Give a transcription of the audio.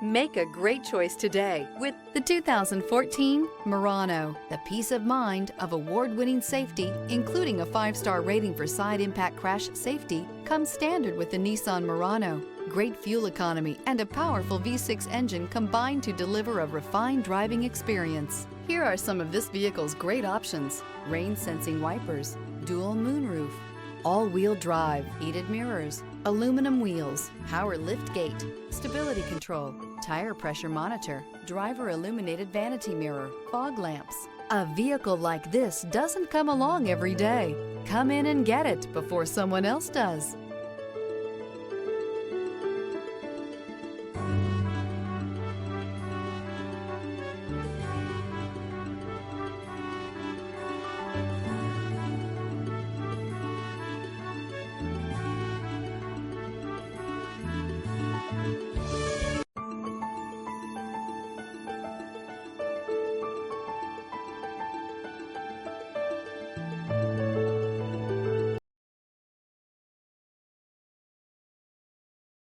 Make a great choice today with the 2014 Murano. The peace of mind of award-winning safety, including a 5-star rating for side impact crash safety, comes standard with the Nissan Murano. Great fuel economy and a powerful V6 engine combine to deliver a refined driving experience. Here are some of this vehicle's great options: rain-sensing wipers, dual moonroof, all-wheel drive, heated mirrors, aluminum wheels, power lift gate, stability control, tire pressure monitor, driver illuminated vanity mirror, fog lamps. A vehicle like this doesn't come along every day. Come in and get it before someone else does.